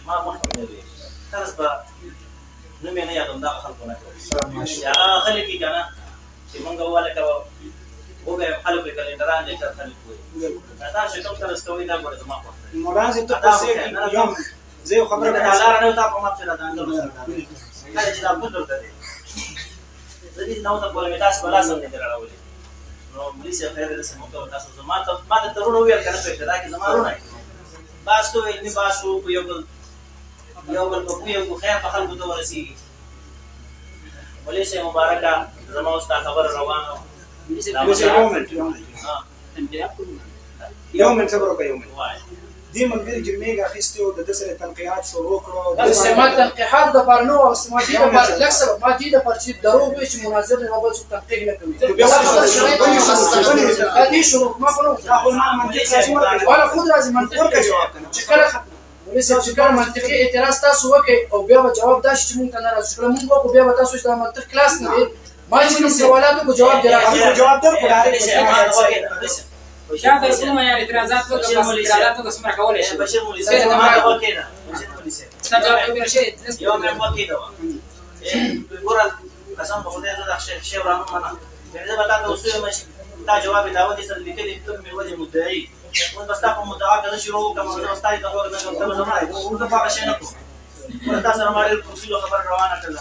ما مخکې نه وي طرز به نوم یې نه یادوم دغه خلکو نه کوي هغه خلک یې که نه چې مونږ وهلکه وګورئ خلکو یې کلنډران لیکر خلک وایي تاسو کوم طرز کوئ دا ګوره زما خوښ دی مولانا صاحب ته پسې زه یو خبره دا لاره نه تا په مخ سره دا انګل سره کله چې دا بوت ورته دی زه دې نو ته پورې مې تاسو بلا سم نه راوړی نو ملي صاحب خیر دې سم کوم تاسو ما ته ترونه ویل کنه په دا کې زما رونه باس ته علمي باسو په یو بل په یو خیر په خلکو ته ورسیږي ملي صاحب مبارکه زما واست خبر روانه يوم صبرك يوم دي ملګری چې میګه اخیستي او د سره تنقیحات شروع کړو د سمات تنقیحات د پرنو او سماتي د پر لکسر ما دي د پر چې درو به چې مناظر نه بل څه تنقیح نه کوي دي شروع ما په نو خپل منطق ساتي ولا خود راځي منطق ورکه جواب کنه چې کله ولې چې کله منطقي اعتراض تاسو وکړي او بیا جواب داش چې مونږ نه راځو کله مونږ وکړو بیا تاسو د منطق کلاس نه ما چې سوالاتو کو جواب درکړم جواب درکړم دا د کوم یا اعتراضات وکړه بس اعتراضات وکړه سمره کولای شي بشیر مولوی صاحب ما ته وکیدا بشیر مولوی صاحب ستاسو په شی یو مې وکیدا ګور قسم په خدای زړه شیخ ورانو منا زه به تاسو اوسه ماشي دا جواب دا ودی سره لیکلي ته مې وځي مدعي مون بس تاسو مدعا کړئ شروع کوم نو استاد ته ورنه کوم زما ورته پاک شي نه کوم ورته سره ماړي اصول خبر روانه کړل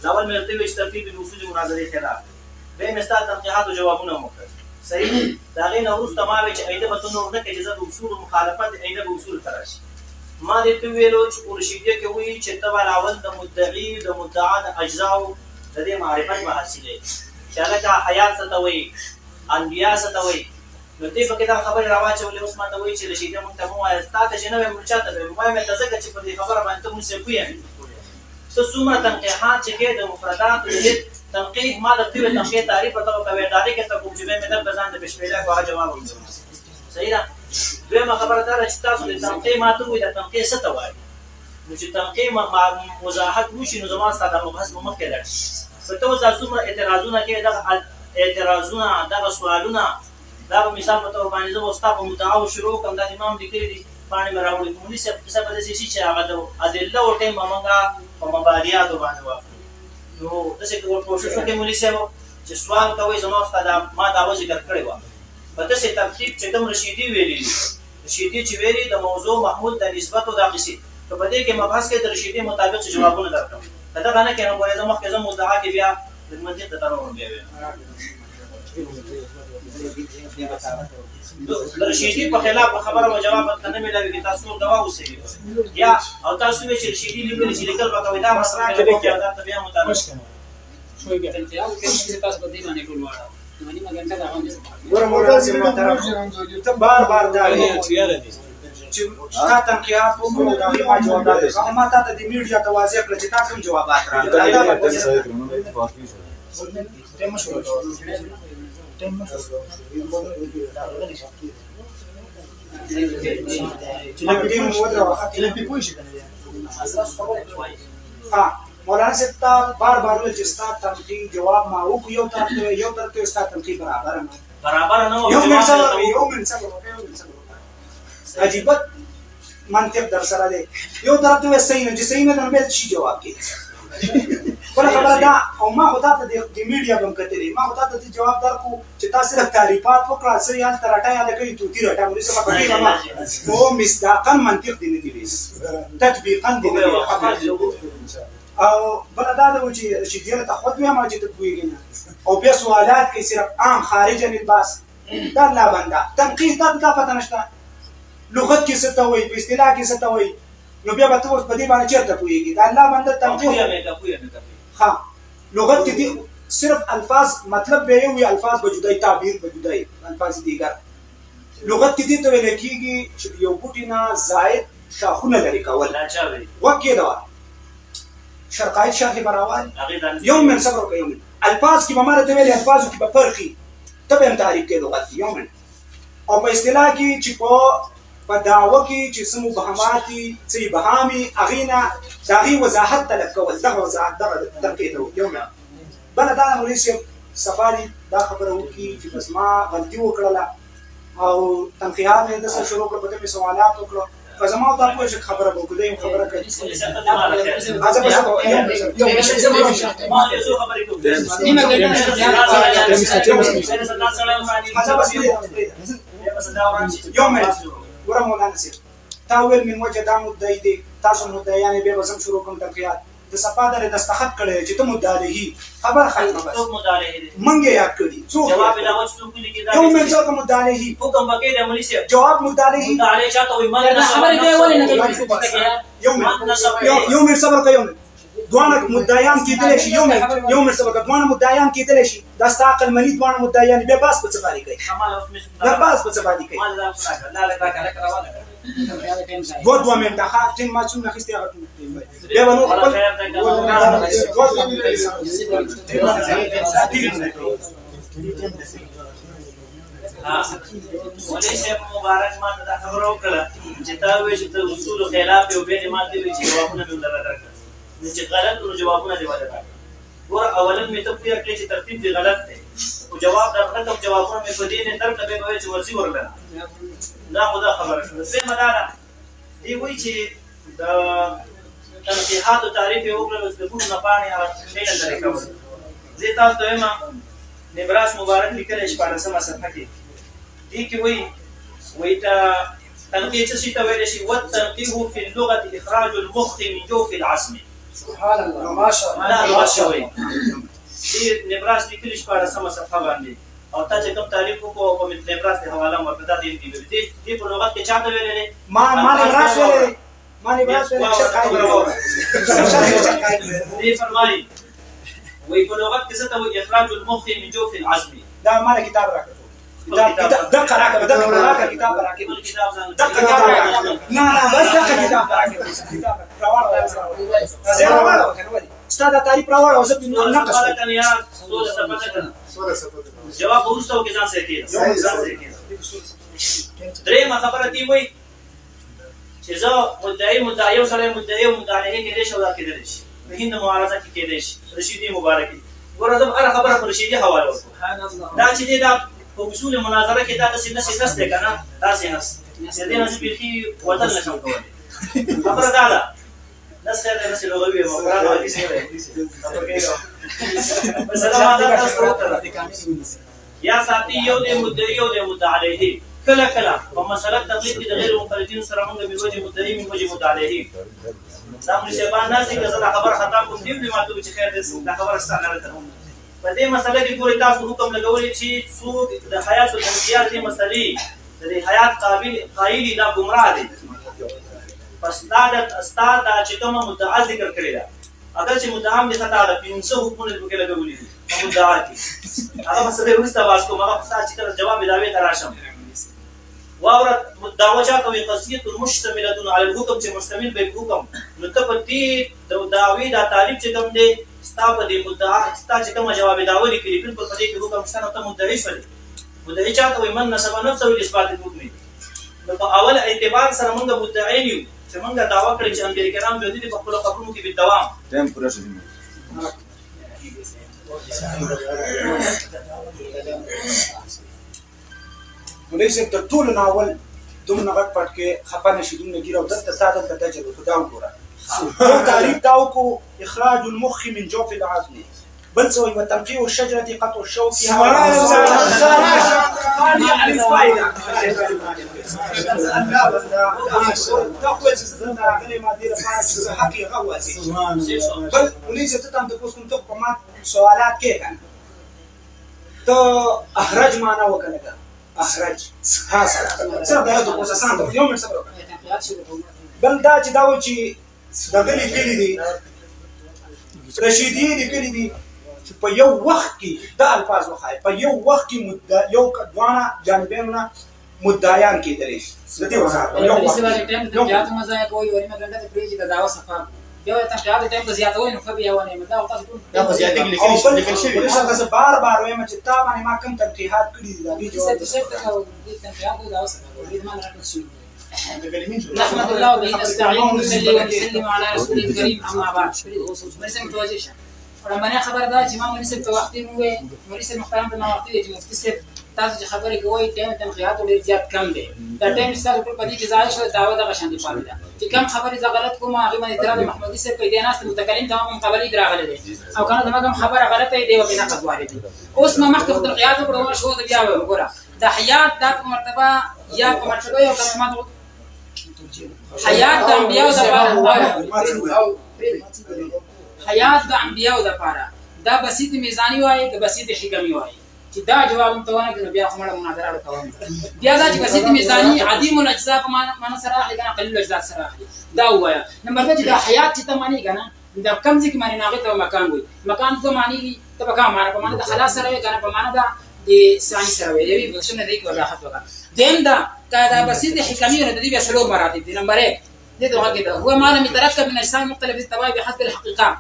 داول مې ته وشت ترتیب اصول مناظره خلاف به مې ستاسو تنقیحات او جوابونه وکړ صحیح دا غي نو روسته ما وی چې ایده به نور نه کې چې د اصول مخالفت ایده به اصول تراشي ما دې ته ویلو چې ورشيده کې وی چې تبع اول د مدعي د مدعا د اجزاء د دې معرفت به حاصله چې هغه حیات ستوي انبیاء ستوي نو دې په کې دا خبر راواچولې اوس ما ته وی چې رشيده مونږ ته مو استاد چې نو مې چاته به مې تزګه چې په دې خبره باندې مونږ څه کوی ته څومره تنقیحات چې کې د مفردات د تنقیح ما د دې تنقیح تعریف ته کوي دا کې ته کوم چې مې د بزان د بشمیله کوه جواب ورکړم صحیح ده دویمه خبره دا چې تاسو د تنقیح ما ته وایي د تنقیح څه ته وایي نو چې تنقیح وضاحت وشي نو زما ساده مبحث مخ کې راځي په تو څومره اعتراضونه کې دا اعتراضونه دا سوالونه دا په مثال په تور باندې زه واستاپ متعاو شروع کوم د امام لیکلي دي باندې مراوړي کومې څه په دې شي چې هغه د ادله او ټیم موږ په مبادیات باندې واخلو نو داسې کوشش وکړئ مولوي صاحب چې سوال کوي زما استاد ما دا ذکر کړی و په داسې ترتیب چې کوم رشیدي ویلي رشیدي چې ویلي د موضوع محمول د نسبت او د قصې په دې کې مبحث کې د رشیدي مطابق جوابونه درکړم دا غنه کې نو ګورې زما کې زموږ مدعا کې بیا د منطق ته ترور بیا رشیدي په خلاف خبره او جواب ته نه ملوي کې تاسو دوا اوسئ یا او تاسو چې رشیدي لیکل چې لیکل وکوي دا مسله کې دا بیا مطابق شوي کې او کې تاسو په دې باندې ټول واړه نو نیمه غنټه دا باندې ګوره موټر سي محترم ته بار دا چې تا تنقیحات وکړو دا ما جواب راکړ ما ته د میډیا ته واضح کړ چې تاسو جوابات مولانا صاحب بار بار چې استاد تنقیح جواب ما وکړ یو ترته استاد تنقیح برابر نه یو من څه عجیب منطق در سره دی یو طرف ته صحیح نه چې صحیح نه به شي جواب کې بل خبره دا او ما خو ته د میډیا بم کتلې ما خو ته جواب درکو چې تاسو صرف تعریفات وکړه سې یان ترټه یاد کوي تو تیر ټا مې سم پټی ما نو مصداقا منطق دی نه دی تطبیقا دی او بل دا د چې دې ته خود ما چې ته کویږي او بیا سوالات کې صرف عام خارج من الباس دا لا بندا تنقیح دا پته نشته لغت کې څه ته وایي په اصطلاح کې څه ته وایي نو بیا به تاسو په دې باندې چیرته پوهیږئ دا الله باندې تنقیح ها لغت کې صرف الفاظ مطلب به وي الفاظ به جدای تعبیر به جدای الفاظ دیگر لغت کې دې ته ویل کېږي چې یو بوټی نه زائد شاخونه لري کول لا چا وی وکې دا شرقایت شاخي براوال يوم من صبر ويوم الفاظ کې به ماره ته ویل الفاظ کې به فرقي ته هم تعریف کې لغت يوم او په اصطلاح کې چې په دعوه کې چې سمو بهاماتي چې بهامي اغینا داغي وضاحت طلب کول دغه وضاحت دغه تنقیح یوم بل دا مولوی سفاری دا خبره وکي چې بس ما غلطي وکړه او تنقیحات مې د څه شروع کړ په دې سوالات وکړو فزما او تاسو چې خبره وکړئ خبره کوي ولې څه ته مال خیر اځه به یو ما یو څه خبرې کوم نیمه ګډه یو منټ ګوره مولانا صاحب تا ویل من وجه دا مدعي دی تاسو مدعیان به وسم شروع کوم ترقیات د صفا در دستخط کړی چې ته مدعي خبر ختمه بس څوک مدعي دي منګه یاد کړی څوک جواب دا و چې څوک لیکي دا یو منټ څوک مدعي حکم بکې د عملی سي جواب مدعي مدعي چاته وي مال نه خبرې دی ولې نه کوي یو منټ صبر کوي دوانه مدعیان کېدل شي یو منټ صبر کوي دوانه مدعیان کېدل شي دا ستا عقل منی دوانه مدعیان به باس په څه باندې کوي دا باس په څه باندې کوي مال دا څنګه لا لا راواله دوه منټه ها چې ما څنګه خسته هغه به ونو خپل ولې شه مبارک ما دا خبر وکړه چې تا وې چې اصول خلاف یو به ما دې چې جوابونه به درکړه چې غلط نو جوابونه دی ولا ګور اولا مې تفسیر کړی چې ترتیب دی غلط دی او جواب دا غلط جوابونه مې په دې نه تر ته به چې ورسي ورله دا خدا خبره شوه څه مدارا دی وایي چې دا تنقیحات او تعریف یو کړل د ټول نه پانی او څنګه طریقه و زه تاسو ته ما نبراس مبارک لیکل شپارسمه صفحه کې دی کې وایي تا تنقیح څه ته ویل شي والتنقیح في اللغه اخراج المخ من جوف العصم سبحان الله ما شاء الله ما شاء الله دی نبراس لیکل شپارسمه صفحه باندې او تا چې کوم تعریف وکړو په نبراس ته حواله ورکړه دې دی په لغت کې چاته ویلې ما نبراس ویلې دې فرمایي وی په لغت کې څه ته وایي اخراج المخ من جوف العصم دا ما کتاب راکړو دقه راکړه کتاب راکړه دقه نه بس دقه کتاب راکړه کتاب راوړل استاد تعریف راوړل او زه په نقص کنه یا سوله سپته کنه جواب ورسته کې ځان سره کېږي درې ما خبره دی وای چې زه مدعي او سره مدعي او مدعي کې دې شو دا کېدل شي په هند معارضه کې کېدل شي رشیدي مبارکي ګوره زه هر خبره پر رشیدي حواله وکړم دا چې دا په اصول مناظره کې دا څه نس دی کنه دا څه نس دې نه بيخي وطن نشم کولای خبره دا ده نس خیر نس لغوي مقرر حدیث نه دی یا ساتي یو دې مدعي او دې مدعي کله کله په مسله تقلید کې د غیر مقلدین سره موږ به وجه مدعي من وجه مدعي دا موږ شبان ناس کې زړه خبر خطا کوم دی ما ته چې خیر دې دا خبر ستاره نه کوم په دې مسله کې ګورې تاسو حکم لګولې چې څوک د حیات الانبیاء دې مسلې د حیات قائل دا گمراه دي پس استاد دا چې کوم مدعا ذکر کړی دا اگر چې مدعا دې خطا ده پینځه حکمونه کې لګولې دي مدعا کې هغه مسله ورسته واسکو هغه څه چې جواب داوی تراشم واورت دعوه چاته وي قصیه مشتمله على الحكم چې مشتمل به حکم نو ته په دې داوی دا تعریف چې کوم دی ستا په دې مدعا ستا چې کوم جواب داوی لیکي بالکل په دې کې حکم شته ته مدعي شول مدعي چاته وي من نسب نفسه اثبات حکم نو په اول اعتبار سره موږ مدعي یو چې موږ دعوا کړی چې انبیاء کرام د دې په خپل قبرونو کې په دوام تم پوره شي ولې د ټول ناول دومره غټ پټ کې خپه نشي دومره ګیره او دلته ساده ته تجربه خدا وګوره تعریف دا وکړو اخراج المخ من جوف العظم بل سوى وتنقيع الشجرة قطع الشوك بل وليس تتم تكون تبقى سوالات كيف تو اخرج معنا وكذا اخرج ها سره دا د پروسسان ته یو منټ صبر بل دا چې دا و چې د غلي کلی دي رشیدی لیکلي دي چې په یو وخت کې دا الفاظ وخایي په یو وخت کې یو دوانه جانبینونه مدعیان کېدلی شي د دې وضاحت یو وخت زیات مزه کوي ورې مګنده د پریږي د داوا صفه یو ته په یاد ټایم زیات وای نو فبیا ونه مدا او تاسو دا په زیاتې کې لیکل شوی دی څنګه بار بار وایم چې تا باندې ما کوم تنقیحات کړي دي دا جواب دې تنقیحات د داوا صفه دې ما راټول شو نحمد الله وبه نستعين ونصلي ونسلم على رسول الكريم اما بعد برسم توجه ورمانه خبر دا چې ما مولوي صاحب ته وختي وې مولوي صاحب محترم ته وختي چې مفتي صاحب تاسو چې خبرې کوئ ټایم تنقیحات ډېر زیات کم دی دا ټایم ستاسو ټول په دې کې ضایع شو دعوه دغه شان دي پاتې ده چې کم خبرې زه غلط کوم هغې باندې اعتراض محمودي صاحب کوي دی ناست متکلم ته هم مقابلې کې راغلی دی او که نه زما کوم خبره غلطه دی او بې نقد وارد دی اوس ما مخکې خو تنقیحات وکړو شو زه بیا وایم ګوره د حیات دا په مرتبه یا په مرتبه یو کلمات حیات د انبیاو دپاره حیات د انبیاو دپاره دا بسیط میزانی وایي که بسیط حکمي وایي چې دا جواب هم ته ونه کړې بیا خو مړه مناظره کوم بیا دا چې بسیط میزانی عدیم الاجزاء په معنا سره اخلي که نه قلیل الاجزاء سره اخلي دا ووایه نمبر دوه چې دا حیات چې ته معنی که نه دا کم ځای کې معنی نه هغې ته مکان وایي مکان ته معنی ته په کومه معنا په معنا د خلا سره وایي که نه په معنا د ثاني سره وایي یوې بخښنه دی کې وضاحت وکړه دویم دا که دا بسیط حکمي نو د دې بیا څلور مراتب دي نمبر یک دې ته وګورئ هو ما لم يتركب من اجسام مختلفه الطبائع بحسب الحقيقه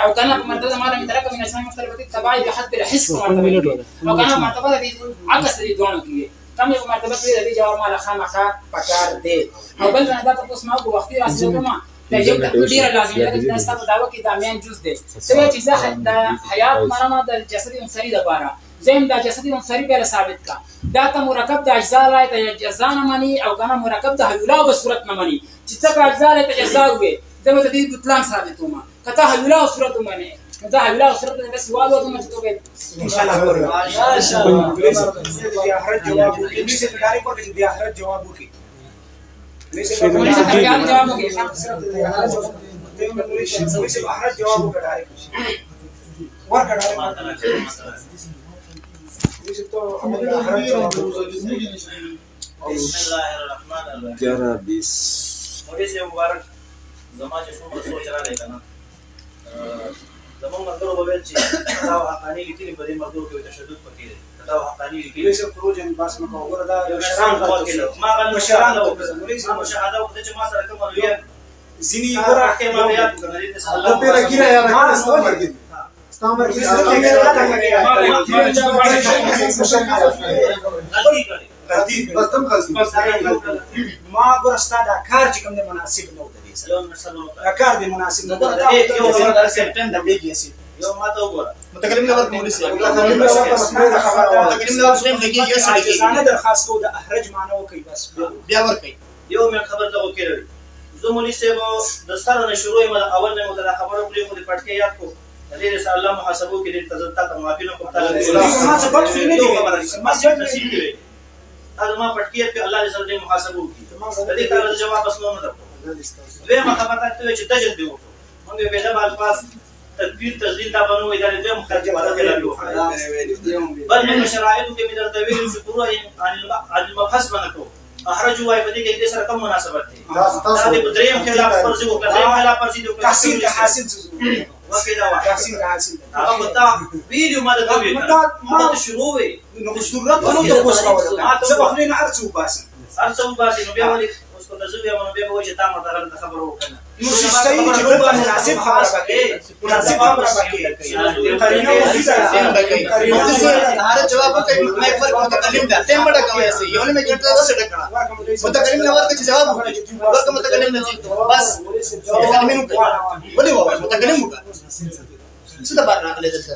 او كان مرتبه ما لم يتركب من اجسام مختلفه الطبائع بحسب الحس او كان مرتبه دي عكس دي دوه کې کم یو مرتبه دې جواب ما خامخا پکار دی او بل نه دا تاسو ما په وخت راځي کومه دا یو ډیر لازم دی چې تاسو په داوا کې دا مین جز دی څه چې زه د حیات معنا د جسدي انساني لپاره زم دا جسدي انساني په ثابت کا دا ته مرکب د اجزا لای ته اجزا نه مانی او کنه مرکب د حیولا په صورت نه مانی چې څه اجزا لای ته اجزا وي زموږ د دې بطلان ثابتوما کته حیولا او صورت مانی دا حیولا او صورت د سوال وته مې ته ان شاء الله پلیز بیا هر جواب دې څه کاری کوي بیا هر جواب وکي پولیس ته جواب وکي پولیس هر جواب وکړای ورکړای بسم الله الرحمن الرحیم مولوی صاحب مبارک زما چې څومره سوچ راغلی که نه زموږ ملګرو به ویل چې دا حقاني لیکلي په دې ملګرو کې تشدد پکې دی دا حقاني لیکلي پولیس پروژن بس مکو وګوره دا مشران ما غل مشران وکړه ما مشاهده وکړه چې ما سره کوم لوی ځینی ګوره احکام یاد کړل دې الله په لګیره یا ما استعمال کړي استعمال ما ګور استاد کار چې کوم مناسب نه وته دا کار دی مناسب نه ده یو سپټمبر د دې کیسه یو ما ته وګوره متکلم نه ورته مولوي صاحب متکلم نه ورته مسلم لګي یو سړي ځانه درخواست کو د احرج معنی وکي بس بیا ورکي یو مې خبر ته وکړل زه مولوي صاحب د سره نه شروع یم اول نه متدا خبره کړې خو د پټکې یاد کو دې رسول الله محاسبو کې دې تزتا ته معافي نه کوم ما څه پټ نه دی ما څه نصیب دی دا ما پټکې په الله رسول دې محاسبو کې دې کار جواب اسلام نه درکو دویمه خبره ته چې دجل دی وکړو موږ به د الفاظ تدبیر تذلیل دا بنو ادارې دویم مخرج ولا کړو بل من شرایط کې مې درته ویل چې پورا عن المبحث بنکو احرج وای په دې کې د سره کوم مناسبت دی دا د دریم خلاف فرض وکړه دریم خلاف فرض وکړه تحصیل حاصل وکړه وا تحصیل حاصل هغه متا ویډیو ما د کوي ما شروع وي نو صورت ونه ته وسره څه په خلینو ارڅو باسي ارڅو باسي نو بیا ولي اوس کو تاسو بیا مونږ به وای چې تا ما غلط خبرو وکړه نو صحیح چې په مناسب خبره وکړي مناسب خبره وکړي قرینه هر جواب کوي مې پر متکلم ده تم بڑا کوي سي یو نه ګټه وسه ډکړه متکلم نه ورته جواب ورته متکلم نه بس متکلم وکړه ولې وای متکلم وکړه څه د بار راغله دلته